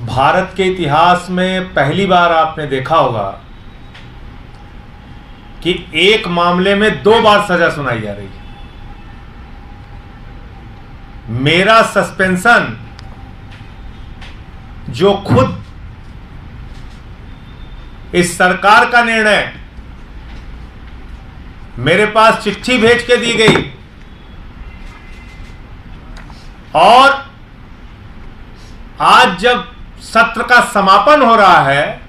भारत के इतिहास में पहली बार आपने देखा होगा कि एक मामले में 2 बार सजा सुनाई जा रही है। मेरा सस्पेंशन जो खुद इस सरकार का निर्णय मेरे पास चिट्ठी भेज के दी गई और आज जब सत्र का समापन हो रहा है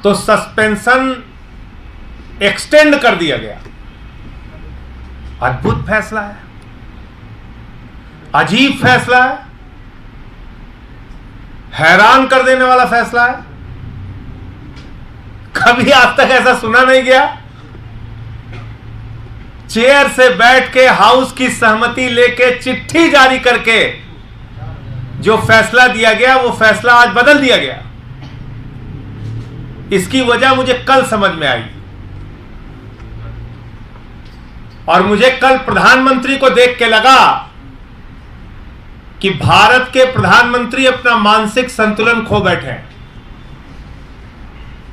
तो सस्पेंशन एक्सटेंड कर दिया गया। अद्भुत फैसला है, अजीब फैसला है, हैरान कर देने वाला फैसला है। कभी आज तक ऐसा सुना नहीं गया। चेयर से बैठ के हाउस की सहमति लेके चिट्ठी जारी करके जो फैसला दिया गया वो फैसला आज बदल दिया गया। इसकी वजह मुझे कल समझ में आई और मुझे कल प्रधानमंत्री को देख के लगा कि भारत के प्रधानमंत्री अपना मानसिक संतुलन खो बैठे हैं।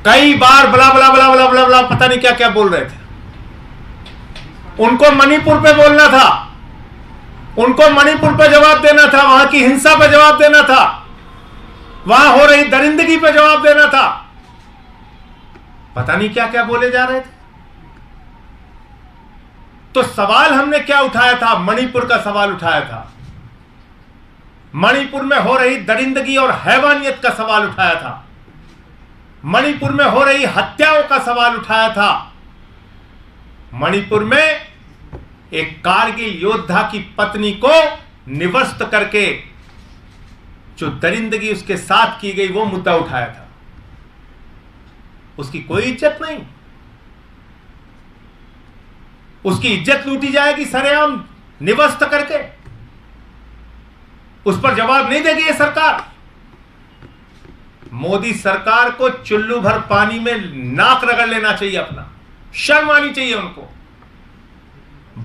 कई बार बला बला बला बला बला बला पता नहीं क्या क्या बोल रहे थे। उनको मणिपुर पे बोलना था, उनको मणिपुर पे जवाब देना था, वहां की हिंसा पे जवाब देना था, वहां हो रही दरिंदगी पे जवाब देना था। पता नहीं क्या क्या बोले जा रहे थे। तो सवाल हमने क्या उठाया था? मणिपुर का सवाल उठाया था। मणिपुर में हो रही दरिंदगी और हैवानियत का सवाल उठाया था। मणिपुर में हो रही हत्याओं का सवाल उठाया था। मणिपुर में एक कारगिल योद्धा की पत्नी को निवस्त करके जो दरिंदगी उसके साथ की गई वो मुद्दा उठाया था। उसकी कोई इज्जत नहीं, उसकी इज्जत लूटी जाएगी सरेआम निवस्त करके। उस पर जवाब नहीं देगी ये सरकार। मोदी सरकार को चुल्लू भर पानी में नाक रगड़ लेना चाहिए अपना। शर्म आनी चाहिए उनको।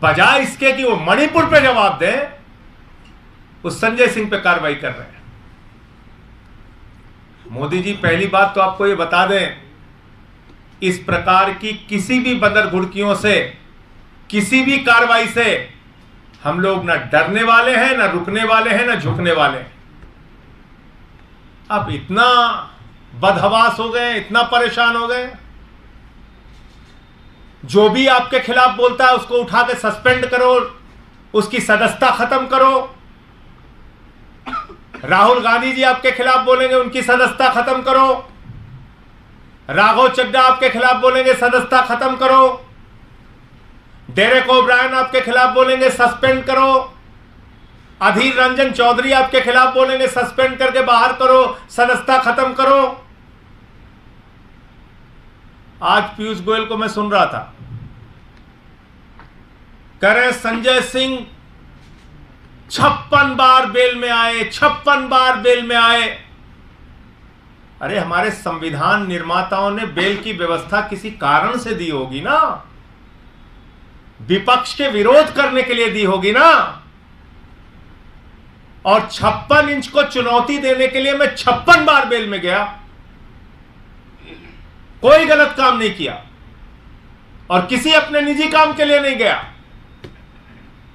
बजाय इसके कि वो मणिपुर पे जवाब दे, उस संजय सिंह पे कार्रवाई कर रहे हैं। मोदी जी, पहली बात तो आपको ये बता दें, इस प्रकार की किसी भी बंदर घुड़कियों से, किसी भी कार्रवाई से हम लोग ना डरने वाले हैं, ना रुकने वाले हैं, ना झुकने वाले हैं। आप इतना बदहवास हो गए, इतना परेशान हो गए। जो भी आपके खिलाफ बोलता है उसको उठा के सस्पेंड करो, उसकी सदस्यता खत्म करो। राहुल गांधी जी आपके खिलाफ बोलेंगे, उनकी सदस्यता खत्म करो। राघव चड्ढा आपके खिलाफ बोलेंगे, सदस्यता खत्म करो। डेरेक ओब्रायन आपके खिलाफ बोलेंगे, सस्पेंड करो। अधीर रंजन चौधरी आपके खिलाफ बोलेंगे, सस्पेंड करके बाहर करो, सदस्यता खत्म करो। आज पीयूष गोयल को मैं सुन रहा था, कह रहे संजय सिंह 56 बार बेल में आए, 56 बार बेल में आए। अरे हमारे संविधान निर्माताओं ने बेल की व्यवस्था किसी कारण से दी होगी ना, विपक्ष के विरोध करने के लिए दी होगी ना। और 56 इंच को चुनौती देने के लिए मैं 56 बार बेल में गया, कोई गलत काम नहीं किया और किसी अपने निजी काम के लिए नहीं गया।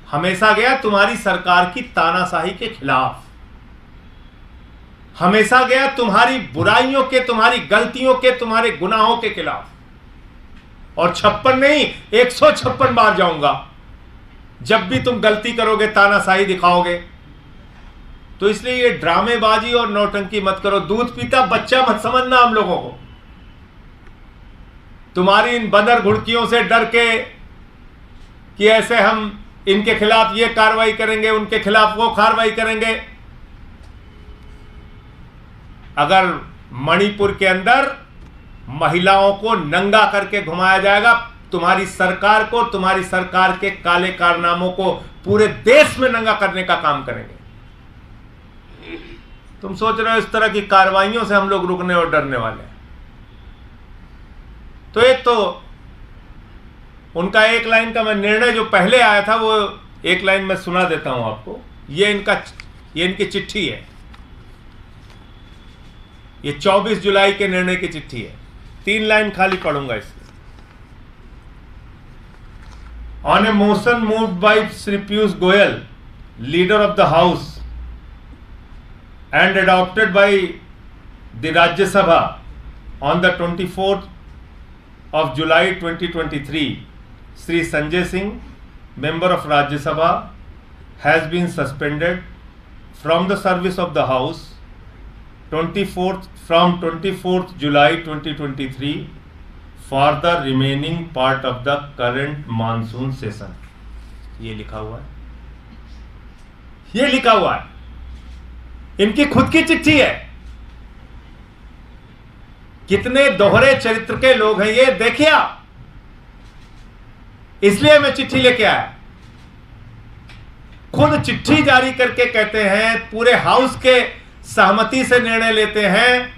हमेशा गया तुम्हारी सरकार की तानाशाही के खिलाफ, हमेशा गया तुम्हारी बुराइयों के, तुम्हारी गलतियों के, तुम्हारे गुनाहों के खिलाफ। और 56 नहीं, 156 बार जाऊंगा। जब भी तुम गलती करोगे, तानाशाही दिखाओगे। तो इसलिए ये ड्रामेबाजी और नौटंकी मत करो। दूध पीता बच्चा मत समझना हम लोगों को। तुम्हारी इन बंदर घुड़कियों से डर के कि ऐसे हम इनके खिलाफ ये कार्रवाई करेंगे, उनके खिलाफ वो कार्रवाई करेंगे। अगर मणिपुर के अंदर महिलाओं को नंगा करके घुमाया जाएगा, तुम्हारी सरकार को, तुम्हारी सरकार के काले कारनामों को पूरे देश में नंगा करने का काम करेंगे। तुम सोच रहे हो इस तरह की कार्रवाइयों से हम लोग रुकने और डरने वाले हैं? तो एक तो उनका एक लाइन का मैं निर्णय जो पहले आया था वो एक लाइन मैं सुना देता हूं आपको। ये इनकी चिट्ठी है। ये 24 जुलाई के निर्णय की चिट्ठी है, 3 लाइन खाली पढ़ूंगा इसमें। On A motion moved by Shri Piyush Goyal, leader of the house, and adopted by the Rajya Sabha on the 24th of July 2023, Sri Sanjay Singh, member of Rajya Sabha, has been suspended from the service of the House from 24th July 2023 for the remaining part of the current monsoon session. ये लिखा हुआ है, ये लिखा हुआ है, इनकी खुद की चिट्ठी है। कितने दोहरे चरित्र के लोग हैं ये देखिए आप, इसलिए मैं चिट्ठी लेके आया। खुद चिट्ठी जारी करके कहते हैं, पूरे हाउस के सहमति से निर्णय लेते हैं,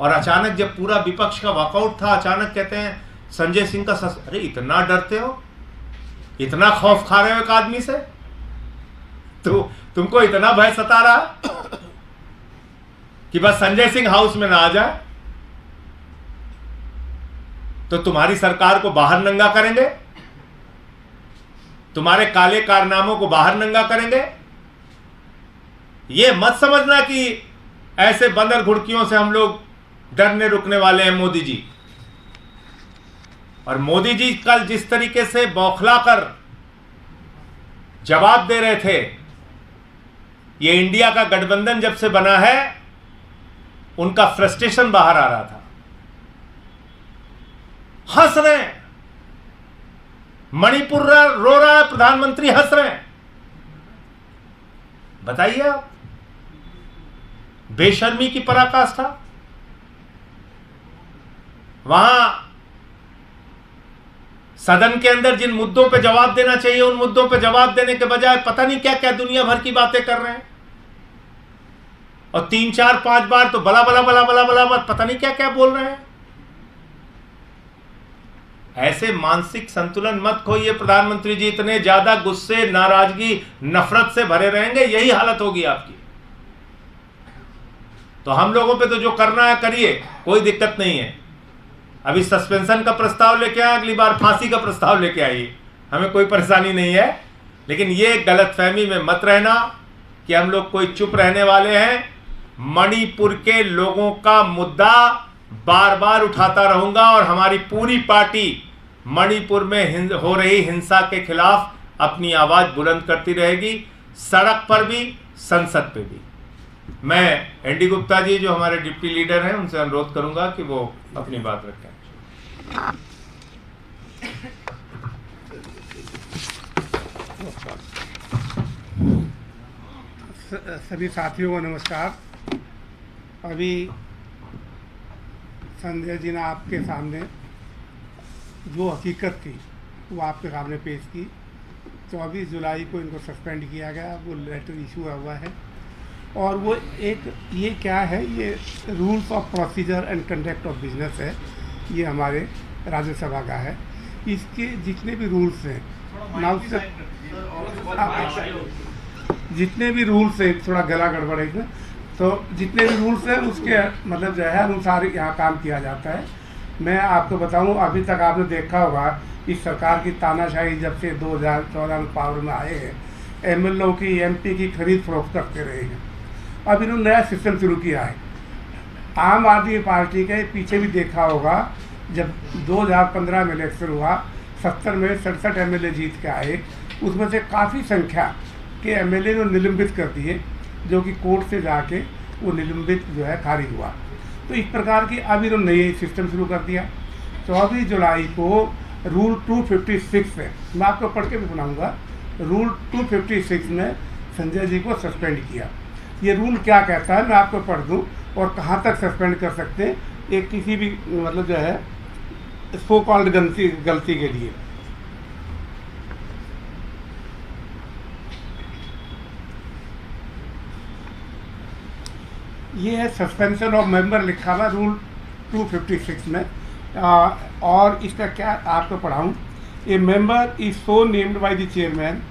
और अचानक जब पूरा विपक्ष का वॉकआउट था, अचानक कहते हैं संजय सिंह का अरे इतना डरते हो, इतना खौफ खा रहे हो एक आदमी से, तो तुमको इतना भय सता रहा कि बस संजय सिंह हाउस में ना आ जाए तो तुम्हारी सरकार को बाहर नंगा करेंगे, तुम्हारे काले कारनामों को बाहर नंगा करेंगे। यह मत समझना कि ऐसे बंदर घुड़कियों से हम लोग डरने रुकने वाले हैं मोदी जी। और मोदी जी कल जिस तरीके से बौखलाकर जवाब दे रहे थे, ये इंडिया का गठबंधन जब से बना है उनका फ्रस्ट्रेशन बाहर आ रहा था। हंस रहे हैं, मणिपुर रो रहा है, प्रधानमंत्री हंस रहे हैं। बताइए आप, बेशर्मी की पराकाष्ठा। वहां सदन के अंदर जिन मुद्दों पे जवाब देना चाहिए उन मुद्दों पे जवाब देने के बजाय पता नहीं क्या क्या दुनिया भर की बातें कर रहे हैं, और 3 4 5 बार तो बला बला बला बला बला बला पता नहीं क्या क्या बोल रहे हैं। ऐसे मानसिक संतुलन मत खोइए प्रधानमंत्री जी। इतने ज्यादा गुस्से, नाराजगी, नफरत से भरे रहेंगे, यही हालत होगी आपकी। तो हम लोगों पे तो जो करना है करिए, कोई दिक्कत नहीं है। अभी सस्पेंशन का प्रस्ताव लेके आए, अगली बार फांसी का प्रस्ताव लेके आइए, हमें कोई परेशानी नहीं है। लेकिन ये गलतफहमी में मत रहना कि हम लोग कोई चुप रहने वाले हैं। मणिपुर के लोगों का मुद्दा बार बार उठाता रहूंगा, और हमारी पूरी पार्टी मणिपुर में हो रही हिंसा के खिलाफ अपनी आवाज बुलंद करती रहेगी, सड़क पर भी, संसद पे भी। मैं एनडी गुप्ता जी जो हमारे डिप्टी लीडर हैं उनसे अनुरोध करूंगा कि वो अपनी बात रखें। सभी साथियों को नमस्कार। अभी संजय जी ने आपके सामने जो हकीकत थी वो आपके सामने पेश की। 24 जुलाई को इनको सस्पेंड किया गया, वो लेटर इशू हुआ है। और वो एक ये क्या है, ये rules of procedure and conduct of business है, ये हमारे राज्यसभा का है। इसके जितने भी रूल्स हैं ना, उससे जितने भी रूल्स हैं, थोड़ा गला गड़बड़ है इसमें, तो जितने भी रूल्स हैं उसके मतलब जो है अनुसार यहाँ काम किया जाता है। मैं आपको बताऊं, अभी तक आपने देखा होगा इस सरकार की तानाशाही जब से 2014 में पावर में आए हैं, एमएलओ की, एमपी की खरीद फरोख्त करते रहे हैं। अब इन्होंने नया सिस्टम शुरू किया है। आम आदमी पार्टी के पीछे भी देखा होगा, जब 2015 में इलेक्शन हुआ, 70 में 67 एमएलए जीत के आए, उसमें से काफ़ी संख्या के एमएलए ने निलंबित कर दिए, जो कि कोर्ट से जाके वो निलंबित जो है खारिज हुआ। तो इस प्रकार की अब इन्होंने नई सिस्टम शुरू कर दिया। 24 जुलाई को रूल 256 है, मैं आपको पढ़ के भी सुनाऊंगा। रूल 256 में संजय जी को सस्पेंड किया। ये रूल क्या कहता है मैं आपको पढ़ दूं, और कहाँ तक सस्पेंड कर सकते हैं एक किसी भी मतलब जो है सो कॉल्ड गलती के लिए। ये है सस्पेंशन ऑफ मेंबर लिखा हुआ रूल 256 में। और इसका क्या आपको पढ़ाऊँ। A member is so named by the chairman,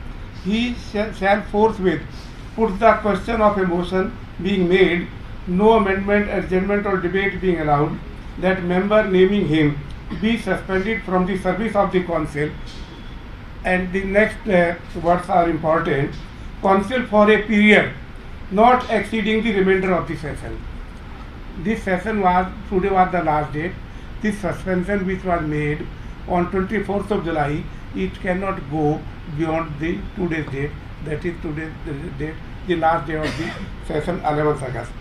he shall forthwith put the question of a motion being made no amendment, adjournment or debate being allowed, that member naming him be suspended from the service of the council. And the next words are important. Council for a period not exceeding the remainder of the session. This session today was the last date. This suspension which was made on 24th of July, it cannot go beyond the today's date. That is today's date, the last day of the session, 11th August.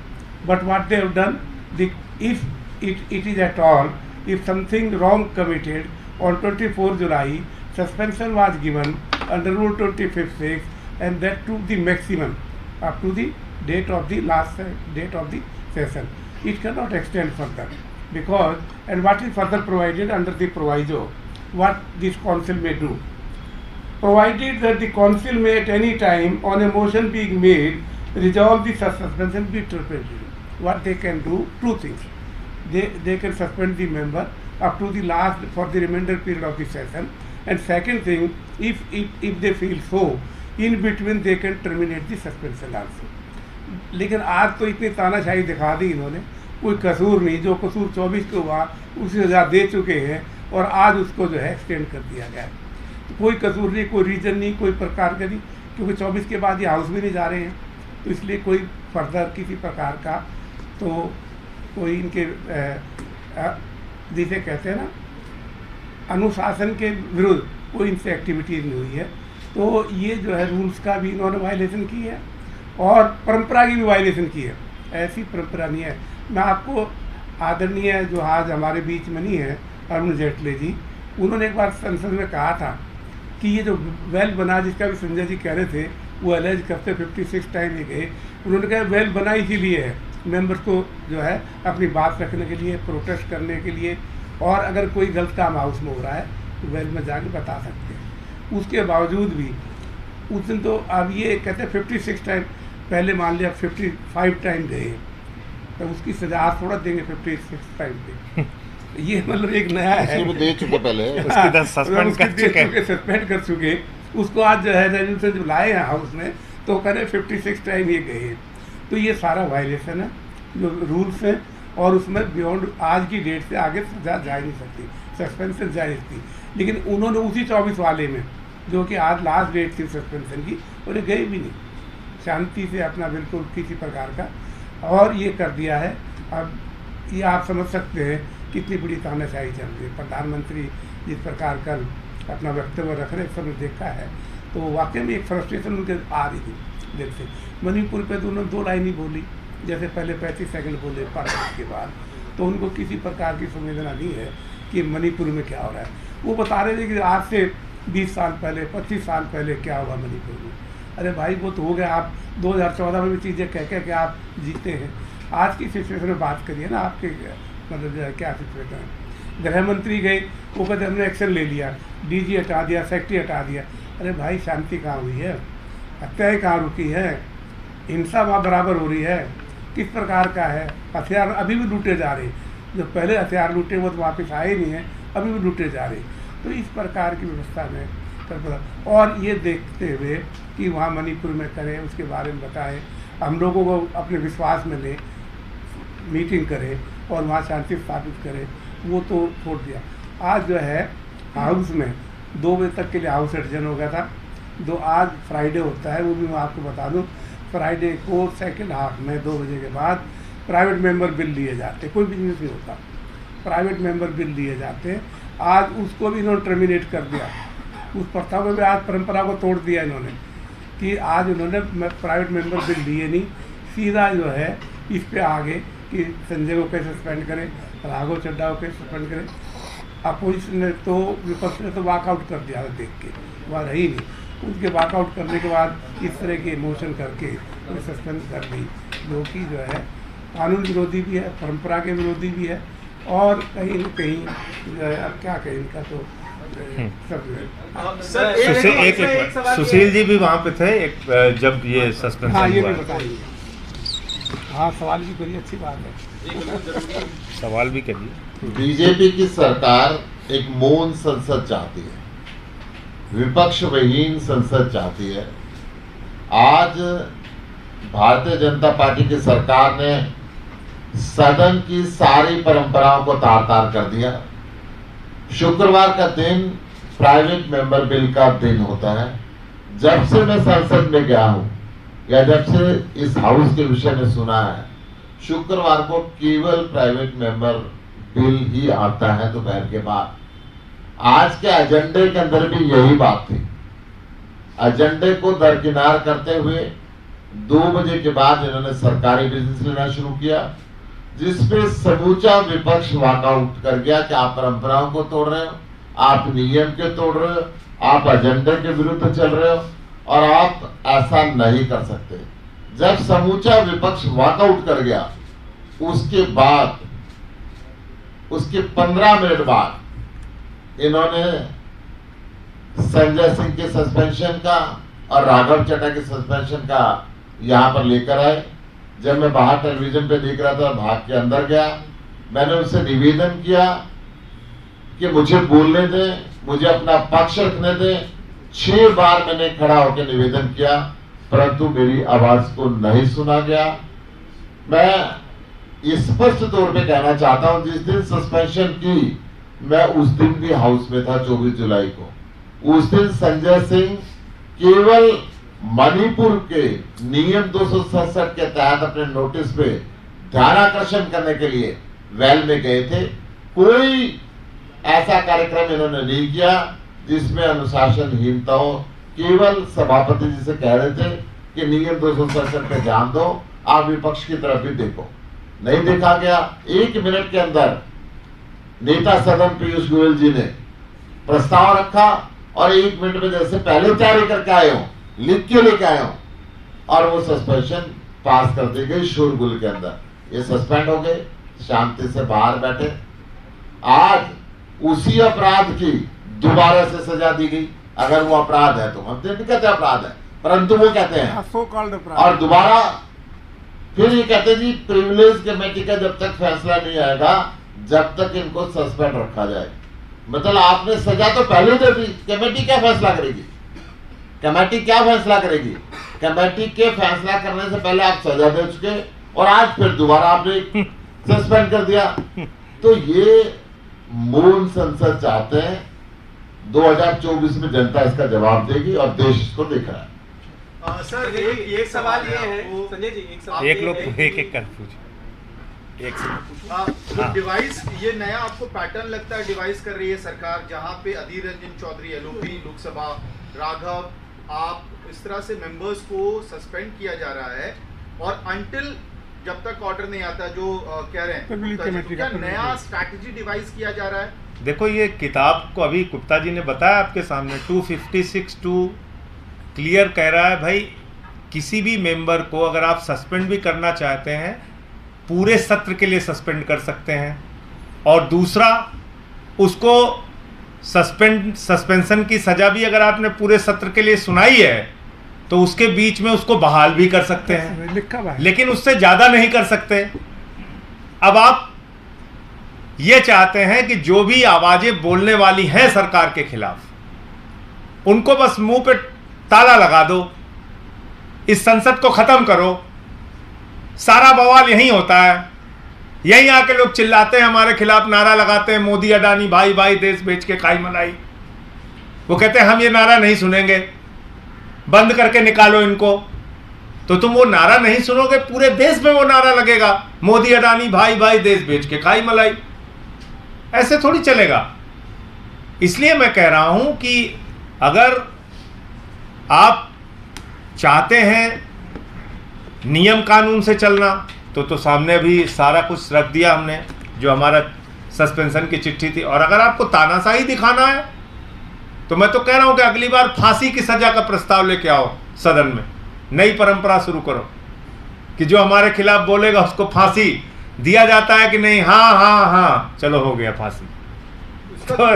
But what they have done, if it is at all, if something wrong committed on 24th July, suspension was given under Rule 25(6), and that to the maximum up to the date of the last date of the session. It cannot extend further because, and what is further provided under the proviso, what this council may do, provided that the council may at any time on a motion being made resolve the suspension be terminated. What they can do, two things. They can suspend the member up to the last for the remainder period of the session, and second thing, if they feel so, in between they can terminate the suspension also. लेकिन आज तो इतनी तानाशाही दिखा दी इन्होंने, कोई कसूर नहीं, जो कसूर 24 को हुआ उसी सजा दे चुके हैं और आज उसको जो है एक्सटेंड कर दिया गया है। तो कोई कसूर नहीं, कोई रीजन नहीं, कोई प्रकार का नहीं, क्योंकि 24 के बाद ये हाउस भी नहीं जा रहे हैं, तो इसलिए कोई फर्दर किसी प्रकार का तो कोई इनके जिसे कहते हैं ना अनुशासन के विरुद्ध कोई इनसे एक्टिविटीज़ नहीं हुई है। तो ये जो है रूल्स का भी इन्होंने वायलेशन की है और परंपरा की भी वायलेशन की है। ऐसी परंपरा नहीं है। मैं आपको आदरणीय जो आज हमारे बीच में नहीं है अरुण जेटली जी, उन्होंने एक बार संसद में कहा था कि ये जो वेल बना, जिसका भी संजय जी कह रहे थे, वो एलेज करते 56 टाइम ही गए। उन्होंने कहा वेल बना इसीलिए है मेंबर्स को जो है अपनी बात रखने के लिए, प्रोटेस्ट करने के लिए, और अगर कोई गलत काम हाउस में हो रहा है तो वेल में जाके बता सकते हैं। उसके बावजूद भी उस दिन तो अब ये कहते हैं 56 टाइम, पहले मान लिया 55 टाइम गए, तो उसकी सजा आज थोड़ा देंगे 56 टाइम पे। ये मतलब एक नया है, दे चुके पहले सस्पेंड कर चुके, उसको आज जो है रेजोल्यूशन जो लाए हैं हाउस में, तो कह रहे 56 टाइम ये गए। तो ये सारा वायलेशन है जो रूल्स हैं, और उसमें बियॉन्ड आज की डेट से आगे सजा जा ही नहीं सकती, सस्पेंशन जायज़ थी। लेकिन उन्होंने उसी 24 वाले में, जो कि आज लास्ट डेट थी सस्पेंशन की, उन्हें गए भी नहीं, शांति से अपना बिल्कुल किसी प्रकार का, और ये कर दिया है। अब ये आप समझ सकते हैं कितनी बड़ी तानाशाही चल रही है। प्रधानमंत्री जिस प्रकार कल अपना वक्तव्य रख रहे, सबने देखा है, तो वाकई में एक फ्रस्ट्रेशन उनके आ रही थी देख से। मणिपुर पे तो उन्होंने 2 लाइन ही बोली, जैसे पहले 35 सेकंड बोले पार्लियामेंट के बाद, तो उनको किसी प्रकार की संवेदना नहीं है कि मणिपुर में क्या हो रहा है। वो बता रहे थे कि आज से 20 साल पहले, 25 साल पहले क्या हुआ मणिपुर में। अरे भाई वो तो हो गया, आप 2014 में भी चीज़ें कह के आप जीते हैं। आज की सिचुएशन में बात करिए ना, आपके मतलब जो है क्या सिचुएशन है। गृह मंत्री गए, वो कहते हमने एक्शन ले लिया, डीजी हटा दिया, सेक्रेटरी हटा दिया। अरे भाई शांति कहाँ हुई है, हत्याएँ कहाँ रुकी है, हिंसा वहाँ बराबर हो रही है, किस प्रकार का है। हथियार अभी भी लूटे जा रहे, जो पहले हथियार लूटे वो तो वापस आए नहीं हैं, अभी भी लूटे जा रहे। तो इस प्रकार की व्यवस्था में और ये देखते हुए कि वहाँ मणिपुर में करें, उसके बारे में बताएं, हम लोगों को अपने विश्वास में लें, मीटिंग करें और वहाँ शांति स्थापित करें, वो तो छोड़ दिया। आज जो है हाउस में 2 बजे तक के लिए हाउस एडजन हो गया था। आज फ्राइडे होता है, वो भी मैं आपको बता दूँ, फ्राइडे को सेकेंड हाफ में 2 बजे के बाद प्राइवेट मेंबर बिल लिए जाते, कोई बिजनेस नहीं होता, प्राइवेट मेंबर बिल लिए जाते। आज उसको भी इन्होंने टर्मिनेट कर दिया, उस प्रथा में भी आज परंपरा को तोड़ दिया इन्होंने, कि आज उन्होंने प्राइवेट मेंबर बिल लिए नहीं, सीधा जो है इस पे आगे कि संजय को कैसे सस्पेंड करें, राघव चड्डा को कैसे सस्पेंड करें। अपोजिशन ने तो, विपक्ष ने तो वॉकआउट कर दिया देख के, वह रही नहीं। उसके वॉकआउट करने के बाद इस तरह के मोशन करके सस्पेंड कर दी, जो कि जो है कानून विरोधी भी है, परंपरा के विरोधी भी है, और कहीं न कहीं अब क्या कहें इनका तो सुशील जी भी वहाँ पे थे एक जब ये सस्पेंशन हाँ, ये हुआ। भी बताइए। हाँ, सवाल भी करिए, अच्छी बात है, सवाल भी करिए। बीजेपी की सरकार एक मौन संसद चाहती है, विपक्ष विहीन संसद चाहती है। आज भारतीय जनता पार्टी की सरकार ने सदन की सारी परंपराओं को तार तार कर दिया। शुक्रवार का दिन प्राइवेट मेंबर बिल का दिन होता है। जब से मैं संसद में गया हूं या जब से इस हाउस के विषय में सुना है, शुक्रवार को केवल प्राइवेट मेंबर बिल ही आता है दोपहर के बाद। आज के एजेंडे के अंदर भी यही बात थी। एजेंडे को दरकिनार करते हुए 2 बजे के बाद इन्होंने सरकारी बिजनेस लेना शुरू किया, जिसपे समूचा विपक्ष वॉकआउट कर गया कि आप परंपराओं को तोड़ रहे हो, आप नियम के तोड़ रहे हो, आप एजेंडे के विरुद्ध चल रहे हो और आप ऐसा नहीं कर सकते। जब समूचा विपक्ष वॉकआउट कर गया, उसके बाद उसके 15 मिनट बाद इन्होंने संजय सिंह के सस्पेंशन का और राघव चड्ढा के सस्पेंशन का यहां पर लेकर आए। जब मैं बाहर टेलीविजन पे देख रहा था, भाग के अंदर गया, मैंने उनसे निवेदन किया कि मुझे बोलने दें, मुझे अपना पक्ष रखने दें। 6 बार मैंने खड़ा होकर निवेदन किया, परंतु मेरी आवाज को नहीं सुना गया। मैं स्पष्ट तौर पे कहना चाहता हूं, जिस दिन सस्पेंशन की मैं उस दिन भी हाउस में था, 24 जुलाई को। उस दिन संजय सिंह केवल मणिपुर के नियम 267 के तहत अपने नोटिस पे ध्यानाकर्षण करने के लिए वेल में गए थे। कोई ऐसा कार्यक्रम इन्होंने नहीं किया जिसमें अनुशासनहीनता हो। केवल सभापति जी से कह रहे थे कि नियम 267 पे ध्यान दो, आप विपक्ष की तरफ भी देखो। नहीं देखा गया। 1 मिनट के अंदर नेता सदन पीयूष गोयल जी ने प्रस्ताव रखा और 1 मिनट में जैसे पहले तैयारी करके आए हो, लिख के लेके आए हो, और वो सस्पेंशन पास कर दी गई शोरगुल के अंदर। ये सस्पेंड हो गए, शांति से बाहर बैठे। आज उसी अपराध की दोबारा से सजा दी गई। अगर वो अपराध है तो हम नहीं कहते अपराध है, परंतु वो कहते हैं और दोबारा फिर ये कहते हैं जी प्रिविलेज कमेटी का जब तक फैसला नहीं आएगा, जब तक इनको सस्पेंड रखा जाए। मतलब आपने सजा तो पहले दे दी, कमेटी क्या फैसला करेगी? कमेटी क्या फैसला करेगी? कमेटी के फैसला करने से पहले आप सजा दे चुके और आज फिर दोबारा आपने सस्पेंड कर दिया। तो ये मौन संसद चाहते हैं। 2024 में जनता इसका जवाब देगी और देश इसको देख रहा है। सर एक सवाल ये है संजय जी, एक सवाल एक लोग एक कर पूछ। एक तो डिवाइस ये नया आपको पैटर्न लगता है डिवाइस कर रही है सरकार, जहां पे अधीर रंजन चौधरी एलओपी लोकसभा, राघव, आप इस तरह से मेंबर्स को सस्पेंड किया जा रहा है और अंटिल जब तक ऑर्डर नहीं आता जो कह रहे हैं, तो क्या नया स्ट्रैटेजी डिवाइस किया जा रहा है? देखो, ये किताब को अभी गुप्ता जी ने बताया आपके सामने, 256(2) क्लियर कह रहा है भाई, किसी भी मेंबर को अगर आप सस्पेंड भी करना चाहते हैं, पूरे सत्र के लिए सस्पेंड कर सकते हैं। और दूसरा, उसको सस्पेंशन की सजा भी अगर आपने पूरे सत्र के लिए सुनाई है तो उसके बीच में उसको बहाल भी कर सकते हैं, लेकिन उससे ज़्यादा नहीं कर सकते। अब आप ये चाहते हैं कि जो भी आवाज़ें बोलने वाली हैं सरकार के खिलाफ, उनको बस मुंह पे ताला लगा दो, इस संसद को ख़त्म करो। सारा बवाल यही होता है, यहीं आके लोग चिल्लाते हैं हमारे खिलाफ, नारा लगाते हैं मोदी अडानी भाई भाई देश बेच के खाई मलाई। वो कहते हैं हम ये नारा नहीं सुनेंगे, बंद करके निकालो इनको। तो तुम वो नारा नहीं सुनोगे, पूरे देश में वो नारा लगेगा, मोदी अडानी भाई भाई देश बेच के खाई मलाई। ऐसे थोड़ी चलेगा। इसलिए मैं कह रहा हूं कि अगर आप चाहते हैं नियम कानून से चलना तो सामने भी सारा कुछ रख दिया हमने, जो हमारा सस्पेंशन की चिट्ठी थी। और अगर आपको तानाशाही दिखाना है तो मैं तो कह रहा हूं कि अगली बार फांसी की सजा का प्रस्ताव लेके आओ सदन में, नई परंपरा शुरू करो कि जो हमारे खिलाफ बोलेगा उसको फांसी दिया जाता है कि नहीं, हाँ हाँ हाँ चलो हो गया फांसी। तो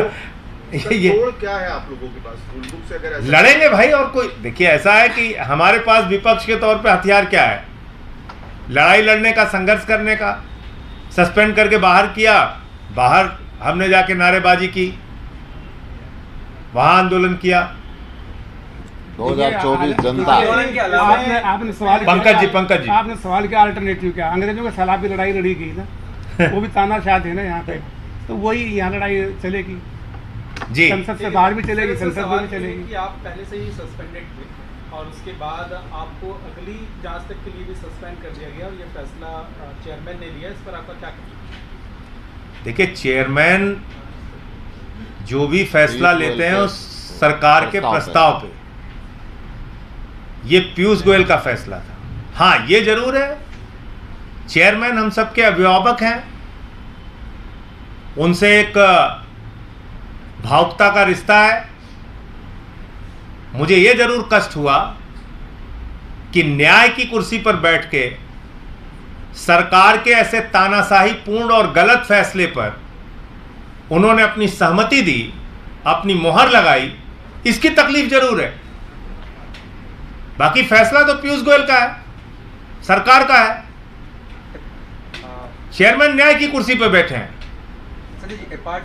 ये क्या है आप लोगों के पास रूल बुक से? अगर लड़ेंगे भाई। और कोई देखिए, ऐसा है कि हमारे पास विपक्ष के तौर पे हथियार क्या है? लड़ाई लड़ने का, संघर्ष करने का। सस्पेंड करके बाहर किया, बाहर हमने जाके नारेबाजी की, वहां आंदोलन किया। 2024 जनता आपने सवाल किया, पंकज जी आपने सवाल किया अल्टरनेटिव क्या, अंग्रेजों के खिलाफ भी लड़ाई लड़ी गई ना, वो भी तानाशाह थे ना यहाँ पे, तो वही यहाँ लड़ाई चलेगी जी। संसद से बाहर भी चलेगी, सर, संसद में सवाल भी ये है चलेगी। कि आप पहले से ही सस्पेंडेड थे और उसके बाद आपको अगली जांच तक के लिए भी सस्पेंड कर दिया गया और ये फैसला चेयरमैन ने लिया, इस पर आपका क्या कहना? देखिए, चेयरमैन जो भी फैसला लेते हैं उस सरकार के प्रस्ताव पे, ये पीयूष गोयल का फैसला था। हाँ, ये जरूर है, चेयरमैन हम सबके अभिभावक हैं, उनसे एक भावुकता का रिश्ता है। मुझे ये जरूर कष्ट हुआ कि न्याय की कुर्सी पर बैठ के सरकार के ऐसे तानाशाही पूर्ण और गलत फैसले पर उन्होंने अपनी सहमति दी, अपनी मोहर लगाई, इसकी तकलीफ जरूर है। बाकी फैसला तो पीयूष गोयल का है, सरकार का है। चेयरमैन न्याय की कुर्सी पर बैठे हैं,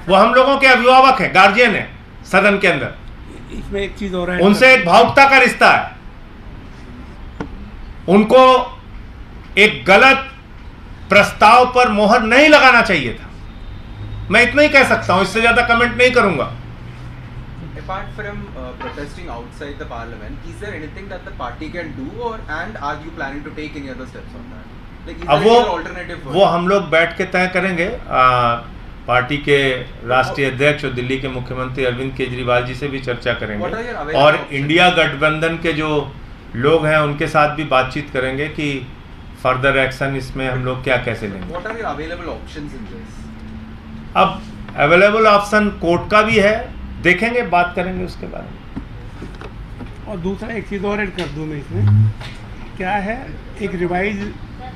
वो हम लोगों के अभिभावक हैं, गार्जियन हैं सदन के अंदर। इसमें एक चीज और है, उनसे एक भावुकता का रिश्ता है। उनको एक गलत प्रस्ताव पर मोहर नहीं लगाना चाहिए था। मैं इतना ही कह सकता हूं, इससे ज्यादा कमेंट नहीं करूंगा। Apart from protesting outside the parliament, is there anything that the party can do, and are you planning to take any other steps on that? Like, is अब there any other alternative? वो हम लोग बैठ के तय करेंगे। Party के राष्ट्रीय अध्यक्ष और दिल्ली के मुख्यमंत्री अरविंद केजरीवाल जी से भी चर्चा What are your करेंगे available और options? इंडिया गठबंधन के जो लोग हैं उनके साथ भी बातचीत करेंगे कि फर्दर एक्शन इसमें हम लोग क्या कैसे लेंगे। What are your available options in this? अब अवेलेबल ऑप्शन कोर्ट का भी है, देखेंगे, बात करेंगे उसके बारे में। और दूसरा एक चीज़ और ऐड कर दूँ मैं इसमें, क्या है, एक रिवाइज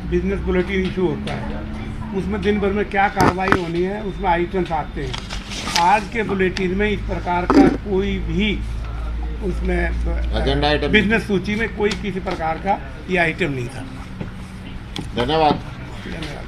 बिजनेस बुलेटिन इशू होता है, उसमें दिन भर में क्या कार्रवाई होनी है, उसमें आइटम्स आते हैं। आज के बुलेटिन में इस प्रकार का कोई भी उसमें एजेंडा आइटम, बिजनेस सूची में कोई किसी प्रकार का ये आइटम नहीं था। धन्यवाद। धन्यवाद।